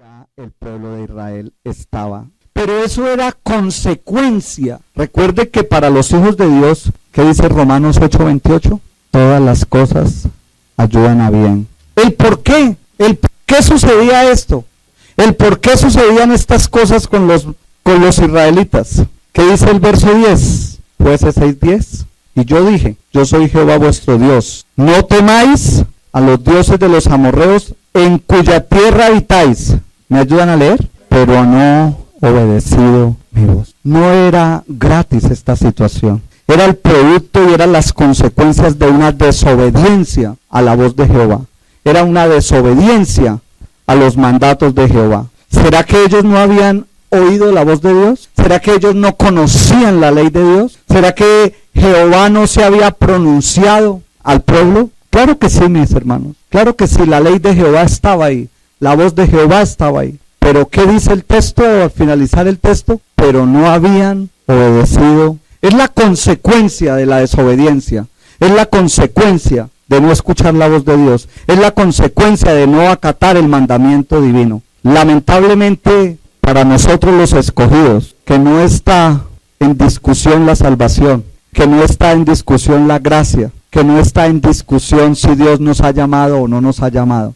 Ya el pueblo de Israel estaba. Pero eso era consecuencia. Recuerde que para los hijos de Dios, ¿qué dice Romanos 8:28? Todas las cosas ayudan a bien. ¿El por qué? ¿El por qué sucedía esto? ¿El por qué sucedían estas cosas con los israelitas? ¿Qué dice el verso 10? Jueces 6:10. Y yo dije, yo soy Jehová vuestro Dios. No temáis a los dioses de los amorreos en cuya tierra habitáis. ¿Me ayudan a leer? Pero no obedecido mi voz. No era gratis esta situación. Era el producto y eran las consecuencias de una desobediencia a la voz de Jehová. Era una desobediencia a los mandatos de Jehová. ¿Será que ellos no habían oído la voz de Dios? ¿Será que ellos no conocían la ley de Dios? ¿Será que Jehová no se había pronunciado al pueblo? Claro que sí, mis hermanos. Claro que sí, la ley de Jehová estaba ahí. La voz de Jehová estaba ahí. Pero ¿qué dice el texto al finalizar el texto? Pero no habían obedecido. Es la consecuencia de la desobediencia. Es la consecuencia de no escuchar la voz de Dios. Es la consecuencia de no acatar el mandamiento divino. Lamentablemente para nosotros los escogidos, que no está en discusión la salvación, que no está en discusión la gracia, que no está en discusión si Dios nos ha llamado o no nos ha llamado,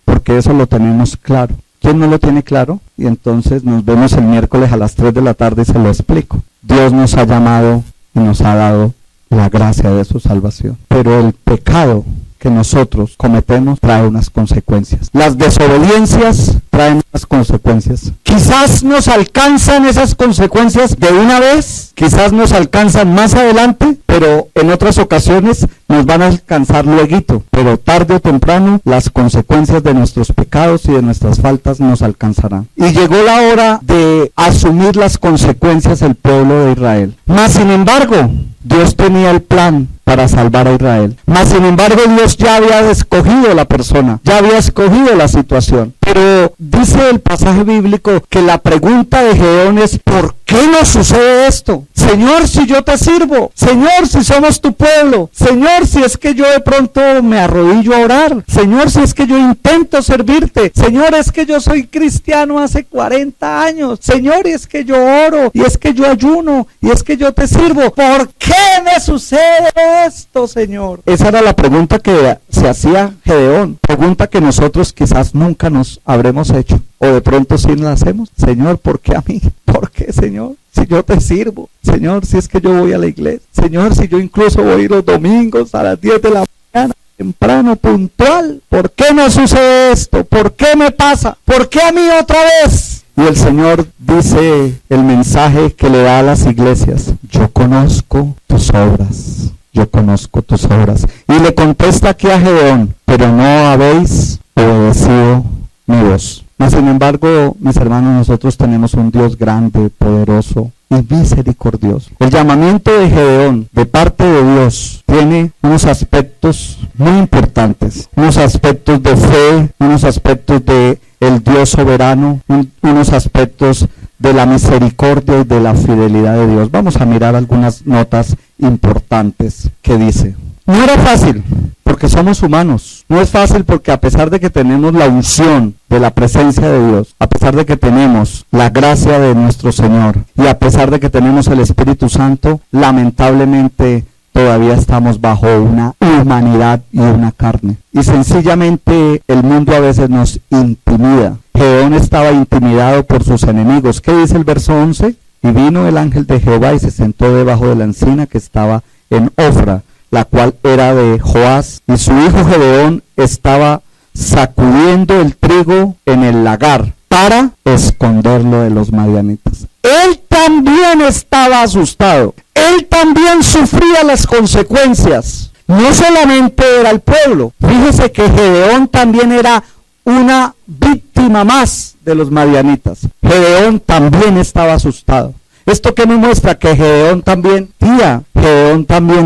porque eso lo tenemos claro. ¿Quién no lo tiene claro? Y entonces nos vemos el miércoles a las 3 de la tarde y se lo explico. Dios nos ha llamado y nos ha dado la gracia de su salvación. Pero el pecado que nosotros cometemos trae unas consecuencias. Las desobediencias traen unas consecuencias. Quizás nos alcanzan esas consecuencias de una vez, quizás nos alcanzan más adelante, pero en otras ocasiones nos van a alcanzar lueguito. Pero tarde o temprano las consecuencias de nuestros pecados y de nuestras faltas nos alcanzarán. Y llegó la hora de asumir las consecuencias el pueblo de Israel. Mas sin embargo, Dios tenía el plan para salvar a Israel. Mas sin embargo, Dios ya había escogido la persona, ya había escogido la situación. Pero dice el pasaje bíblico que la pregunta de Gedeón es: ¿por qué nos sucede esto? Señor, si yo te sirvo, Señor, si somos tu pueblo, Señor, si es que yo de pronto me arrodillo a orar, Señor, si es que yo intento servirte, Señor, es que yo soy cristiano hace 40 años, Señor, y es que yo oro, y es que yo ayuno, y es que yo te sirvo, ¿por qué me sucede esto, Señor? Esa era la pregunta que se hacía Gedeón, pregunta que nosotros quizás nunca nos habremos hecho, o de pronto sí la hacemos. Señor, ¿por qué a mí? ¿Por qué, Señor? Si yo te sirvo, Señor, si es que yo voy a la iglesia, Señor, si yo incluso voy los domingos a las 10 de la mañana, temprano, puntual, ¿por qué no sucede esto? ¿Por qué me pasa? ¿Por qué a mí otra vez? Y el Señor dice el mensaje que le da a las iglesias: yo conozco tus obras, yo conozco tus obras. Y le contesta aquí a Gedeón: pero no habéis obedecido mi voz. Mas sin embargo, mis hermanos, nosotros tenemos un Dios grande, poderoso y misericordioso. El llamamiento de Gedeón de parte de Dios tiene unos aspectos muy importantes, unos aspectos de fe, unos aspectos de el Dios soberano, unos aspectos de la misericordia y de la fidelidad de Dios. Vamos a mirar algunas notas importantes que dice. No era fácil, porque somos humanos. No es fácil porque a pesar de que tenemos la unción de la presencia de Dios, a pesar de que tenemos la gracia de nuestro Señor y a pesar de que tenemos el Espíritu Santo, lamentablemente todavía estamos bajo una humanidad y una carne. Y sencillamente el mundo a veces nos intimida. Gedeón estaba intimidado por sus enemigos. ¿Qué dice el verso 11? Y vino el ángel de Jehová y se sentó debajo de la encina que estaba en Ofra, la cual era de Joás, y su hijo Gedeón estaba sacudiendo el trigo en el lagar para esconderlo de los madianitas. Él también estaba asustado, él también sufría las consecuencias. No solamente era el pueblo, fíjese que Gedeón también era una víctima más de los madianitas. Gedeón también estaba asustado. ¿Esto qué me muestra? Que Gedeón también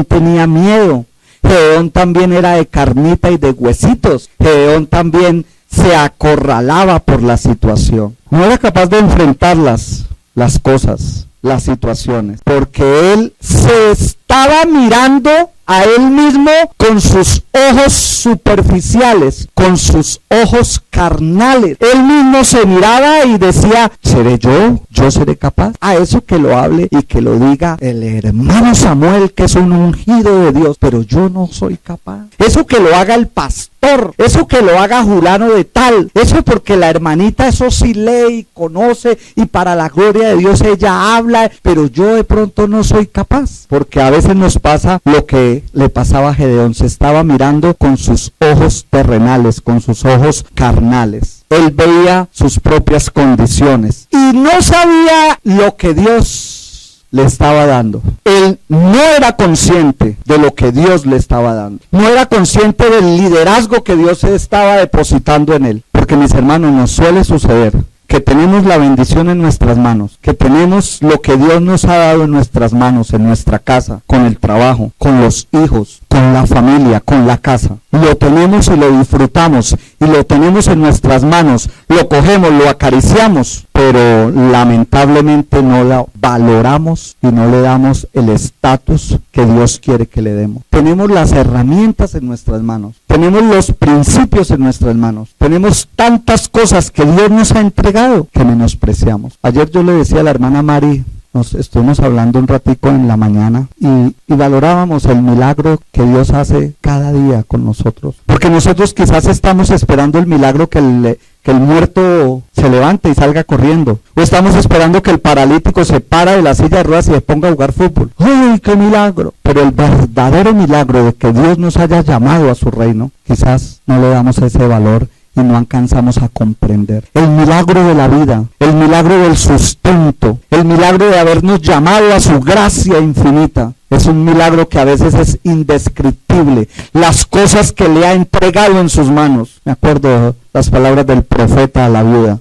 tenía miedo. Gedeón también era de carnita y de huesitos. Gedeón también se acorralaba por la situación. No era capaz de enfrentar las cosas, las situaciones, porque él se estaba mirando a él mismo con sus ojos superficiales, con sus ojos carnales. Él mismo se miraba y decía, ¿seré yo? ¿Yo seré capaz? A eso que lo hable y que lo diga el hermano Samuel, que es un ungido de Dios, pero yo no soy capaz. Eso que lo haga el pastor, eso que lo haga Julano de tal, eso porque la hermanita eso sí lee y conoce y para la gloria de Dios ella habla, pero yo de pronto no soy capaz. Porque a veces nos pasa lo que le pasaba a Gedeón, se estaba mirando con sus ojos terrenales, con sus ojos carnales. Él veía sus propias condiciones y no sabía lo que Dios le estaba dando. Él no era consciente de lo que Dios le estaba dando. No era consciente del liderazgo que Dios estaba depositando en él. Porque, mis hermanos, nos suele suceder que tenemos la bendición en nuestras manos, que tenemos lo que Dios nos ha dado en nuestras manos, en nuestra casa, con el trabajo, con los hijos, con la familia, con la casa. Lo tenemos y lo disfrutamos y lo tenemos en nuestras manos, lo cogemos, lo acariciamos, pero lamentablemente no lo valoramos y no le damos el estatus que Dios quiere que le demos. Tenemos las herramientas en nuestras manos, tenemos los principios en nuestras manos, tenemos tantas cosas que Dios nos ha entregado que menospreciamos. Ayer yo le decía a la hermana Mari, nos estuvimos hablando un ratico en la mañana y valorábamos el milagro que Dios hace cada día con nosotros. Porque nosotros quizás estamos esperando el milagro que el muerto se levante y salga corriendo. O estamos esperando que el paralítico se para de la silla de ruedas y se ponga a jugar fútbol. ¡Uy, qué milagro! Pero el verdadero milagro de que Dios nos haya llamado a su reino, quizás no le damos ese valor y no alcanzamos a comprender. El milagro de la vida, el milagro del sustento, el milagro de habernos llamado a su gracia infinita, es un milagro que a veces es indescriptible. Las cosas que le ha entregado en sus manos. Me acuerdo las palabras del profeta a la viuda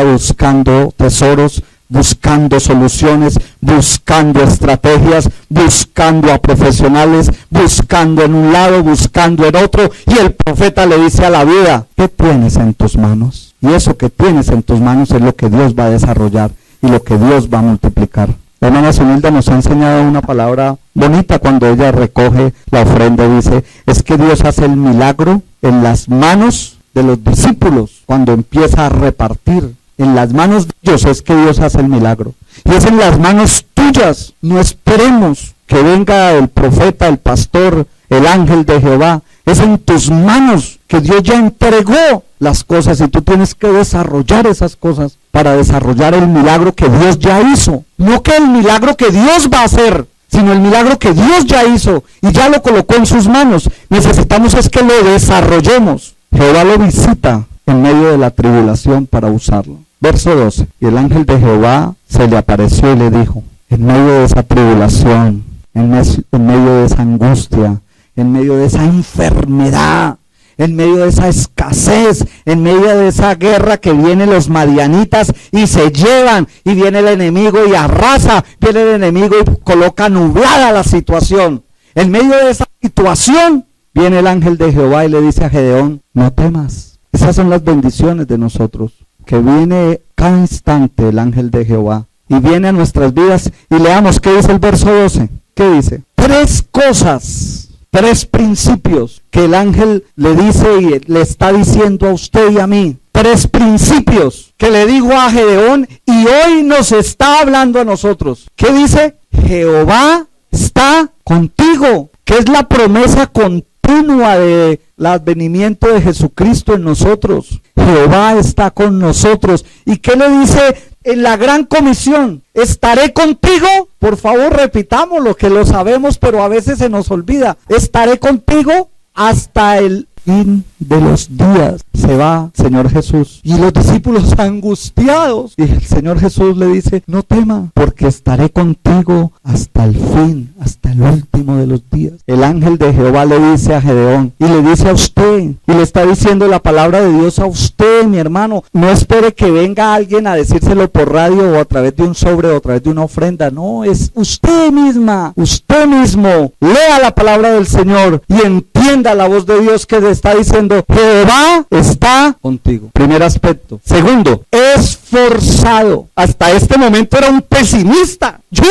buscando tesoros, buscando soluciones, buscando estrategias, buscando a profesionales, buscando en un lado, buscando en otro, y el profeta le dice a la viuda, ¿qué tienes en tus manos? Y eso que tienes en tus manos es lo que Dios va a desarrollar y lo que Dios va a multiplicar. La hermana Zunilda nos ha enseñado una palabra bonita cuando ella recoge la ofrenda, dice, es que Dios hace el milagro en las manos de los discípulos cuando empieza a repartir. En las manos de ellos es que Dios hace el milagro. Y es en las manos tuyas. No esperemos que venga el profeta, el pastor, el ángel de Jehová. Es en tus manos que Dios ya entregó las cosas y tú tienes que desarrollar esas cosas para desarrollar el milagro que Dios ya hizo. No que el milagro que Dios va a hacer, sino el milagro que Dios ya hizo y ya lo colocó en sus manos. Necesitamos es que lo desarrollemos. Jehová lo visita en medio de la tribulación para usarlo. Verso 12, y el ángel de Jehová se le apareció y le dijo, en medio de esa tribulación, en medio de esa angustia, en medio de esa enfermedad, en medio de esa escasez, en medio de esa guerra que vienen los madianitas y se llevan, y viene el enemigo y arrasa, viene el enemigo y coloca nublada la situación. En medio de esa situación, viene el ángel de Jehová y le dice a Gedeón, no temas. Esas son las bendiciones de nosotros, que viene cada instante el ángel de Jehová y viene a nuestras vidas. Y leamos qué dice el verso 12. ¿Qué dice? 3 cosas, 3 principios que el ángel le dice y le está diciendo a usted y a mí. 3 principios que le digo a Gedeón y hoy nos está hablando a nosotros. ¿Qué dice? Jehová está contigo, que es la promesa continua de el advenimiento de Jesucristo en nosotros. Jehová está con nosotros. ¿Y qué le dice en la gran comisión? ¿Estaré contigo? Por favor, repitámoslo, que lo sabemos, pero a veces se nos olvida. ¿Estaré contigo hasta el fin de los días? Se va Señor Jesús y los discípulos angustiados, y el Señor Jesús le dice, no tema, porque estaré contigo hasta el fin, hasta el último de los días. El ángel de Jehová le dice a Gedeón y le dice a usted, y le está diciendo la palabra de Dios a usted, mi hermano. No espere que venga alguien a decírselo por radio o a través de un sobre o a través de una ofrenda. No, es usted misma, usted mismo. Lea la palabra del Señor y entienda la voz de Dios que le está diciendo, Jehová está contigo. Primer aspecto. Segundo, esforzado. Hasta este momento era un pesimista. ¿Yo?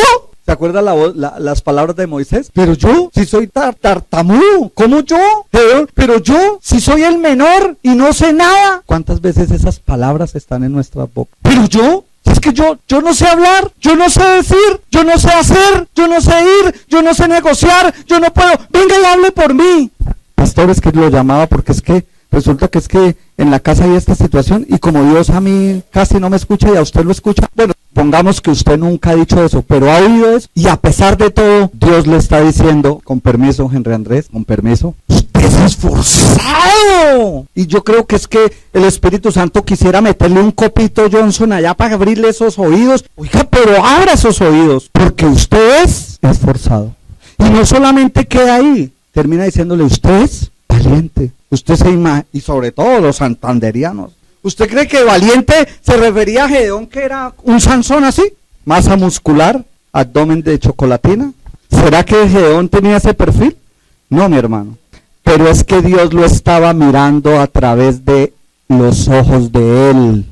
¿Se acuerda las palabras de Moisés? Pero yo, si soy tartamudo, ¿cómo yo? Pero yo, si soy el menor y no sé nada. ¿Cuántas veces esas palabras están en nuestra boca? Pero yo, es que yo no sé hablar, yo no sé decir, yo no sé hacer, yo no sé ir, yo no sé negociar, yo no puedo. Venga y hable por mí. Pastor, es que lo llamaba porque es que resulta que es que en la casa hay esta situación y como Dios a mí casi no me escucha y a usted lo escucha, bueno, pongamos que usted nunca ha dicho eso, pero ha oído eso y a pesar de todo, Dios le está diciendo, con permiso, Henry Andrés, con permiso, usted es esforzado. Y yo creo que es que el Espíritu Santo quisiera meterle un copito Johnson allá para abrirle esos oídos. Oiga, pero abra esos oídos, porque usted es esforzado. Y no solamente queda ahí, termina diciéndole, usted es valiente. Usted y sobre todo los santanderianos. ¿Usted cree que valiente se refería a Gedeón, que era un Sansón así? Masa muscular, abdomen de chocolatina. ¿Será que Gedeón tenía ese perfil? No, mi hermano. Pero es que Dios lo estaba mirando a través de los ojos de él.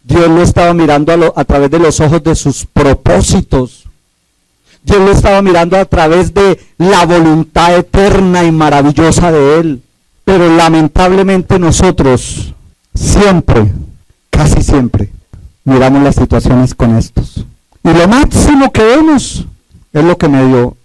Dios lo estaba mirando a través de los ojos de sus propósitos. Dios lo estaba mirando a través de la voluntad eterna y maravillosa de él. Pero lamentablemente nosotros siempre, casi siempre, miramos las situaciones con estos. Y lo máximo que vemos es lo que me dio.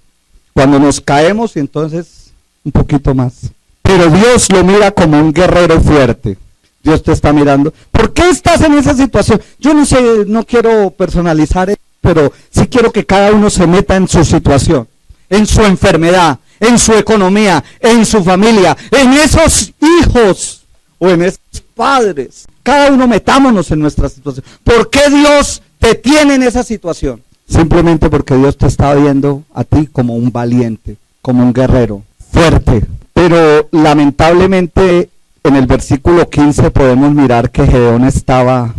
Cuando nos caemos y entonces un poquito más. Pero Dios lo mira como un guerrero fuerte. Dios te está mirando. ¿Por qué estás en esa situación? Yo no sé, no quiero personalizar eso, pero sí quiero que cada uno se meta en su situación, en su enfermedad, en su economía, en su familia, en esos hijos o en esos padres. Cada uno metámonos en nuestra situación. ¿Por qué Dios te tiene en esa situación? Simplemente porque Dios te está viendo a ti como un valiente, como un guerrero, fuerte. Pero lamentablemente en el versículo 15 podemos mirar que Gedeón estaba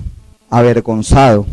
avergonzado.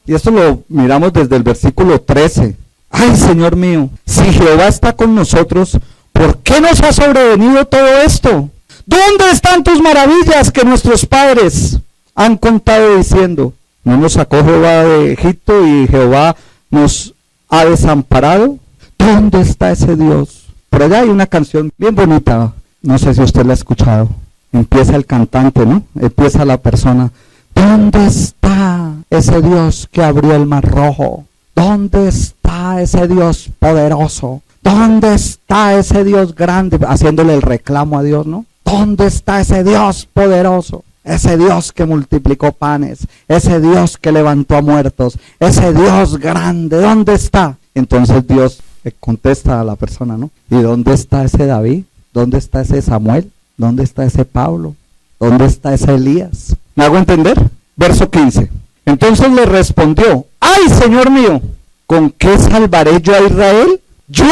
Y esto lo miramos desde el versículo 13. Ay, Señor mío, si Jehová está con nosotros, ¿por qué nos ha sobrevenido todo esto? ¿Dónde están tus maravillas que nuestros padres han contado diciendo? ¿No nos sacó Jehová de Egipto y Jehová nos ha desamparado? ¿Dónde está ese Dios? Por allá hay una canción bien bonita, no sé si usted la ha escuchado. Empieza el cantante, ¿no? Empieza la persona. ¿Dónde está ese Dios que abrió el mar rojo? ¿Dónde está ese Dios poderoso? ¿Dónde está ese Dios grande? Haciéndole el reclamo a Dios, ¿no? ¿Dónde está ese Dios poderoso? Ese Dios que multiplicó panes, ese Dios que levantó a muertos, ese Dios grande, ¿dónde está? Entonces Dios contesta a la persona, ¿no? ¿Y dónde está ese David? ¿Dónde está ese Samuel? ¿Dónde está ese Pablo? ¿Dónde está ese Elías? ¿Me hago entender? Verso 15. Entonces le respondió, ¡ay, Señor mío! ¿Con qué salvaré yo a Israel? ¿Yo?